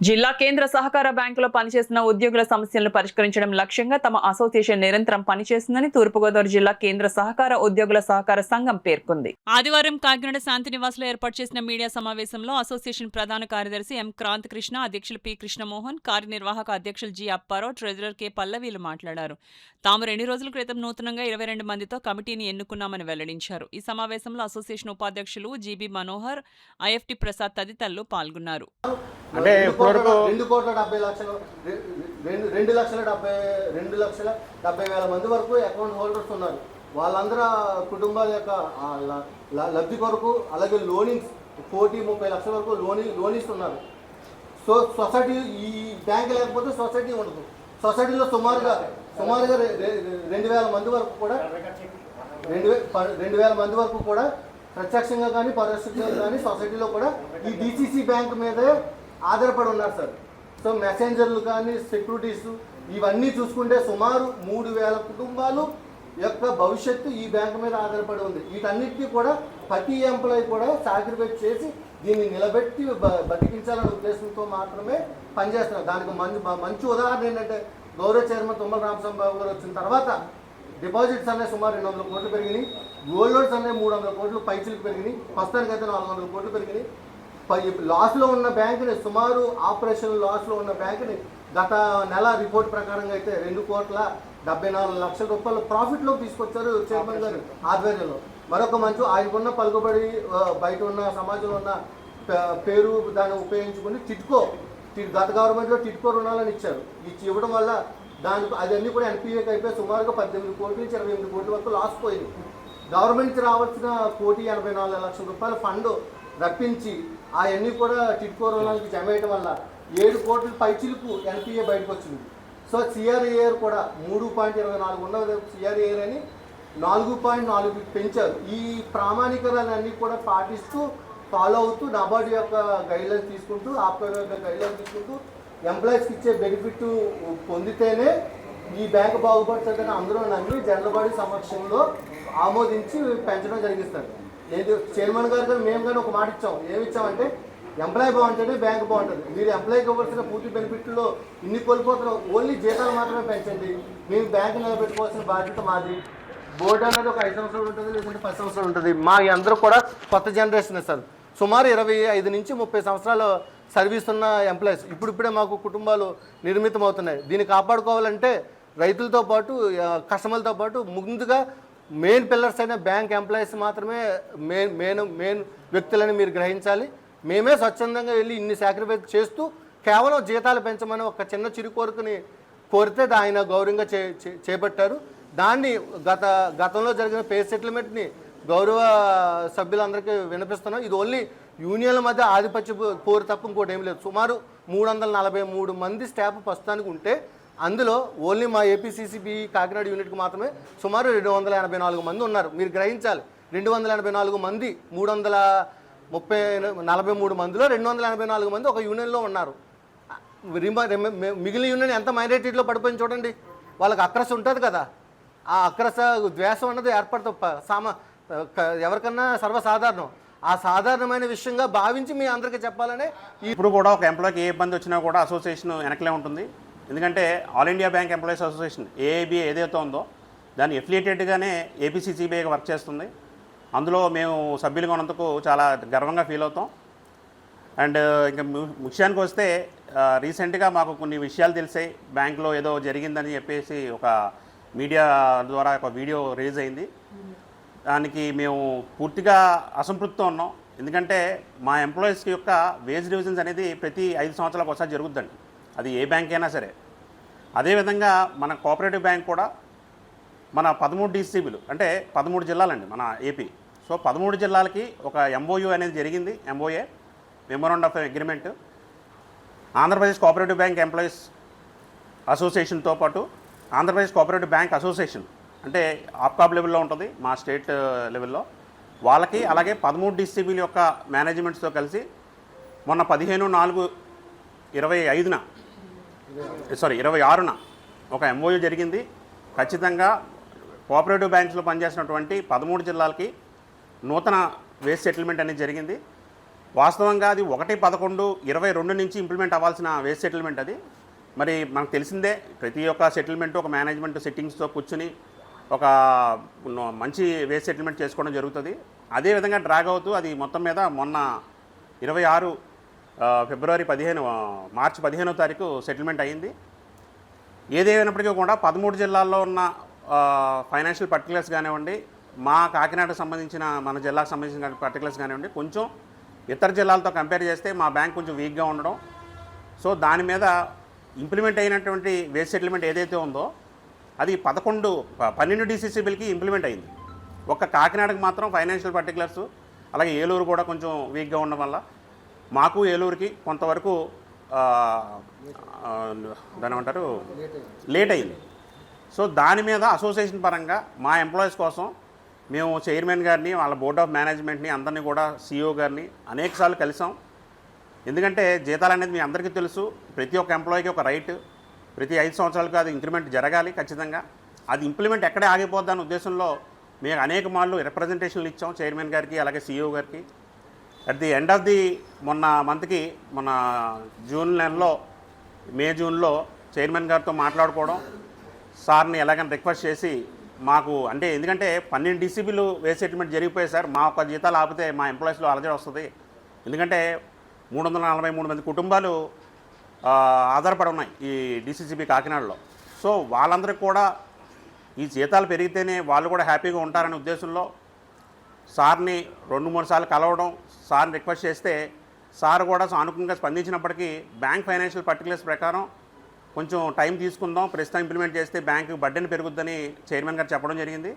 జిల్లా కేంద్ర సహకార బ్యాంకులో పనిచేస్తున్న ఉద్యోగుల సమస్యలను పరిష్కరించడం లక్ష్యంగా తమ అసోసియేషన్ నిరంతరం పనిచేస్తుందని తూర్పుగోదావరి జిల్లా కేంద్ర సహకార ఉద్యోగుల సహకార సంఘం పేర్కొంది. ఆదివారం కాకినాడ శాంతినివాస్లో ఏర్పాటు చేసిన మీడియా సమావేశంలో అసోసియేషన్ ప్రధాన కార్యదర్శి ఎం క్రాంతి కృష్ణ, అధ్యక్షులు పి కృష్ణమోహన్, కార్యనిర్వాహక అధ్యక్షులు జి అప్పారావు, ట్రెజరర్ కె పల్లవీలు మాట్లాడారు. తాము 2 రోజుల క్రితం నూతనంగా 22 మందితో కమిటీని ఎన్నుకున్నామని వెల్లడించారు. ఈ సమావేశంలో అసోసియేషన్ ఉపాధ్యక్షులు జిబి మనోహర్, ఐఎఫ్టి ప్రసాద్ తదితరులు పాల్గొన్నారు. అంటే 2,70,000 మంది వరకు అకౌంట్ హోల్డర్స్ ఉన్నారు. వాళ్ళందరూ కుటుంబాల యొక్క లబ్ధి కొరకు, అలాగే లోనింగ్స్ 30 లక్షల వరకు లోనింగ్స్ ఉన్నారు. సో సొసైటీ, ఈ బ్యాంక్ లేకపోతే సొసైటీ ఉండదు. సొసైటీలో సుమారుగా 2,000 మంది వరకు కూడా 2,000 మంది వరకు కూడా ప్రత్యక్షంగా కానీ పరోక్షంగా కానీ సొసైటీలో కూడా ఈ డిసిసి బ్యాంక్ మీదే ఆధారపడి ఉన్నారు సార్. సో మెసెంజర్లు కానీ, సెక్యూరిటీస్, ఇవన్నీ చూసుకుంటే సుమారు 3,000 కుటుంబాలు యొక్క భవిష్యత్తు ఈ బ్యాంకు మీద ఆధారపడి ఉంది. వీటన్నిటికీ కూడా ప్రతి ఎంప్లాయీ కూడా సాక్రిఫైస్ చేసి దీన్ని నిలబెట్టి బతికించాలనే ఉద్దేశంతో మాత్రమే పనిచేస్తున్నారు. దానికి మంచి ఉదాహరణ ఏంటంటే, గౌరవ చైర్మన్ తుమ్మల రామచంద్రబాబు గారు వచ్చిన తర్వాత డిపాజిట్స్ అనేవి సుమారు 200 కోట్లు పెరిగినాయి. గోల్డ్ లోన్స్ అనేవి 300 కోట్లు పైచిలకు పెరిగినాయి. ప్రస్తుతానికి అయితే 400 కోట్లు పెరిగినాయి. లాస్లో ఉన్న బ్యాంకుని, సుమారు ఆపరేషన్ లాస్లో ఉన్న బ్యాంకుని గత నెల రిపోర్ట్ ప్రకారంగా అయితే 2,74,00,000 రూపాయలు ప్రాఫిట్లో తీసుకొచ్చారు చైర్మన్ గారు ఆధ్వర్యంలో. మరొక మంచి ఆయనకున్న పలుకుబడి, బయట ఉన్న సమాజంలో ఉన్న పేరు దాన్ని ఉపయోగించుకుని గత గవర్నమెంట్లో టిట్కో రుణాలను ఇచ్చారు. ఇవ్వడం వల్ల దానికి అదన్నీ కూడా ఎన్పిఏకి అయిపోయి సుమారుగా 18 కోట్ల నుంచి 28 కోట్ల వరకు లాస్ పోయింది. గవర్నమెంట్కి రావాల్సిన 1,84,00,000 రూపాయల ఫండ్ రప్పించి అవన్నీ కూడా టిట్కో రుణాలకి జమ వేయడం వల్ల 7 కోట్ల పైచిలకు ఎన్పిఏ బయటకు వచ్చింది. సో సిఆర్ఏఆర్ కూడా 3.24 ఉన్న సిఆర్ఏఆర్ అని 4.4 పెంచారు. ఈ ప్రామాణికరాలన్నీ కూడా పాటిస్తూ, ఫాలో అవుతూ, నాబార్డు యొక్క గైడ్లైన్స్ తీసుకుంటూ, ఆప్కో యొక్క గైడ్లైన్స్ తీసుకుంటూ ఎంప్లాయీస్కి ఇచ్చే బెనిఫిట్ పొందితేనే ఈ బ్యాంకు బాగుపడుతుందని అందరూ నమ్మి జనరల్ బాడీ సమక్షంలో ఆమోదించి పెంచడం జరిగిస్తారు. ఏది చైర్మన్ గారు కానీ మేము కానీ ఒక మాట ఇచ్చాం. ఏమి ఇచ్చామంటే, ఎంప్లాయీ బాగుంటుంది, బ్యాంకు బాగుంటుంది. మీరు ఎంప్లాయీకి ఇవ్వాల్సిన పూర్తి బెనిఫిట్లో ఇన్ని కోల్పోతున్నాం, ఓన్లీ జీతాలు మాత్రమే పెంచండి. మేము బ్యాంకు నిలబెట్టుకోవాల్సిన బాధ్యత మాది. బోర్డు అనేది ఒక 5 సంవత్సరాలు ఉంటుంది, లేదంటే 10 సంవత్సరాలు ఉంటుంది. మా అందరూ కూడా కొత్త జనరేషన్ సార్. సుమారు 25 నుంచి 30 సంవత్సరాలు సర్వీస్ ఉన్న ఎంప్లాయీస్ ఇప్పుడిప్పుడే మాకు కుటుంబాలు నిర్మితం అవుతున్నాయి. దీన్ని కాపాడుకోవాలంటే రైతులతో పాటు, కస్టమర్లతో పాటు ముందుగా మెయిన్ పిల్లర్స్ అయిన బ్యాంక్ ఎంప్లాయీస్ మాత్రమే మెయిన్ వ్యక్తులని మీరు గ్రహించాలి. మేమే స్వచ్ఛందంగా వెళ్ళి ఇన్ని సాక్రిఫైస్ చేస్తూ కేవలం జీతాలు పెంచమని ఒక చిన్న చిరు కోరికని కోరితే ఆయన గౌరవంగా చేపట్టారు. దాన్ని గతంలో జరిగిన పే సెటిల్మెంట్ని గౌరవ సభ్యులందరికీ వినిపిస్తున్నాం. ఇది ఓన్లీ యూనియన్ల మధ్య ఆధిపత్య పోరు తప్ప ఇంకోటి ఏం లేదు. సుమారు 343 మంది స్టాఫ్ ప్రస్తుతానికి ఉంటే అందులో ఓన్లీ మా ఏపీసీసీబీ కాకినాడ యూనిట్కి మాత్రమే సుమారు 284 మంది ఉన్నారు. మీరు గ్రహించాలి, 284 మంది 343 మందిలో 284 మంది ఒక యూనియన్లో ఉన్నారు. మిగిలిన యూనియన్ ఎంత మైనారిటీలో పడిపోయింది చూడండి. వాళ్ళకి అక్రస్ ఉంటుంది కదా, ఆ అక్రస ద్వేషం అన్నది ఏర్పడుతుంది ఎవరికన్నా సర్వసాధారణం. ఆ సాధారణమైన విషయంగా భావించి మీ అందరికీ చెప్పాలనే. ఇప్పుడు కూడా ఒక ఎంప్లాయీకి ఏ ఇబ్బంది వచ్చినా కూడా అసోసియేషన్ వెనకలే ఉంటుంది. ఎందుకంటే all India bank employees association AIBA ఏదైతే ఉందో దాన్ని ఎఫిలియేటెడ్గానే ఏపీసీసీబీఐకి వర్క్ చేస్తుంది. అందులో మేము సభ్యులుగా ఉన్నందుకు చాలా గర్వంగా ఫీల్ అవుతాం. అండ్ ఇంకా ముఖ్యానికి వస్తే రీసెంట్గా మాకు కొన్ని విషయాలు తెలిసాయి. బ్యాంకులో ఏదో జరిగిందని చెప్పేసి ఒక మీడియా ద్వారా ఒక వీడియో రిలీజ్ అయింది. దానికి మేము పూర్తిగా అసంతృప్తితో ఉన్నాం. ఎందుకంటే మా ఎంప్లాయీస్ యొక్క వేజ్ డివిజన్స్ అనేది ప్రతి 5 సంవత్సరాలకు ఒకసారి జరుగుద్దండి, అది ఏ బ్యాంక్ అయినా సరే. అదేవిధంగా మన కోఆపరేటివ్ బ్యాంక్ కూడా మన 13 డిసిబిలు అంటే 13 జిల్లాలండి మన ఏపీ. సో 13 జిల్లాలకి ఒక ఎంఓయూ అనేది జరిగింది. MOA, memorandum of agreement, Andhra Pradesh cooperative bank employees అసోసియేషన్తో పాటు ఆంధ్రప్రదేశ్ కోఆపరేటివ్ బ్యాంక్ అసోసియేషన్ అంటే ఆప్కాబ్ లెవెల్లో ఉంటుంది, మా స్టేట్ లెవెల్లో వాళ్ళకి, అలాగే 13 డిసిబిల యొక్క మేనేజ్మెంట్స్తో కలిసి మొన్న 26న ఒక ఎంఓయూ జరిగింది. ఖచ్చితంగా కోఆపరేటివ్ బ్యాంక్స్లో పనిచేసినటువంటి 13 జిల్లాలకి నూతన వేజ్ సెటిల్మెంట్ అనేది జరిగింది. వాస్తవంగా అది 1/11/22 నుంచి ఇంప్లిమెంట్ అవ్వాల్సిన వేస్ట్ సెటిల్మెంట్ అది. మరి మనకు తెలిసిందే, ప్రతి ఒక్క సెటిల్మెంట్ ఒక మేనేజ్మెంట్ సెట్టింగ్స్తో కూర్చుని ఒక మంచి వేస్ట్ సెటిల్మెంట్ చేసుకోవడం జరుగుతుంది. అదేవిధంగా డ్రాగ్ అవుతూ అది మొత్తం మీద మొన్న 26 ఫిబ్రవరి 15 మార్చి 15వ తారీఖు సెటిల్మెంట్ అయ్యింది. ఏదేమైనప్పటికీ కూడా 13 జిల్లాల్లో ఉన్న ఫైనాన్షియల్ పర్టికులర్స్ కానివ్వండి, మా కాకినాడకు సంబంధించిన మన జిల్లాకు సంబంధించిన పర్టికులర్స్ కానివ్వండి, కొంచెం ఇతర జిల్లాలతో కంపేర్ చేస్తే మా బ్యాంక్ కొంచెం వీక్గా ఉండడం, సో దాని మీద ఇంప్లిమెంట్ అయినటువంటి వేస్ట్ సెటిల్మెంట్ ఏదైతే ఉందో అది 12 డీసీసీ బిల్కి ఇంప్లిమెంట్ అయింది. ఒక్క కాకినాడకు మాత్రం ఫైనాన్షియల్ పర్టికులర్స్, అలాగే ఏలూరు కూడా కొంచెం వీక్గా ఉండడం వల్ల మాకు ఏలూరుకి కొంతవరకు దాని ఏమంటారు లేట్ అయింది. సో దాని మీద అసోసియేషన్ పరంగా మా ఎంప్లాయీస్ కోసం మేము చైర్మన్ గారిని, వాళ్ళ బోర్డ్ ఆఫ్ మేనేజ్మెంట్ని, అందరినీ కూడా సిఇఓ గారిని అనేకసార్లు కలిసాం. ఎందుకంటే జీతాలు అనేది మీ అందరికీ తెలుసు, ప్రతి ఒక్క ఎంప్లాయీకి ఒక రైట్, ప్రతి 5 సంవత్సరాలకు అది ఇంక్రిమెంట్ జరగాలి ఖచ్చితంగా. అది ఇంప్లిమెంట్ ఎక్కడే ఆగిపోద్దన్న ఉద్దేశంలో మేము అనేక మార్లు రిప్రజెంటేషన్లు ఇచ్చాం చైర్మన్ గారికి, అలాగే సిఇఓ గారికి. At the end of the మొన్న జూన్ నెలలో జూన్లో చైర్మన్ గారితో మాట్లాడుకోవడం, సార్ని ఎలాగైనా రిక్వెస్ట్ చేసి మాకు అంటే ఎందుకంటే 12 డీసీబీలు వేస్ట్ సెటిల్మెంట్ జరిగిపోయాయి సార్, మా ఒక్క జీతాలు ఆపితే మా ఎంప్లాయీస్లో అలజడి వస్తుంది. ఎందుకంటే 343 మంది కుటుంబాలు ఆధారపడి ఉన్నాయి ఈ డీసీసీబీ కాకినాడలో. సో వాళ్ళందరికీ కూడా ఈ జీతాలు పెరిగితేనే వాళ్ళు కూడా హ్యాపీగా ఉంటారనే ఉద్దేశంలో సార్ని 2-3 సార్లు కలవడం, సార్ని రిక్వెస్ట్ చేస్తే సార్ కూడా సానుకూలంగా స్పందించినప్పటికీ బ్యాంక్ ఫైనాన్షియల్ పర్టికులర్స్ ప్రకారం కొంచెం టైం తీసుకుందాం, ప్రస్తుతం ఇంప్లిమెంట్ చేస్తే బ్యాంకు బడ్డెన్ పెరుగుద్దని చైర్మన్ గారు చెప్పడం జరిగింది.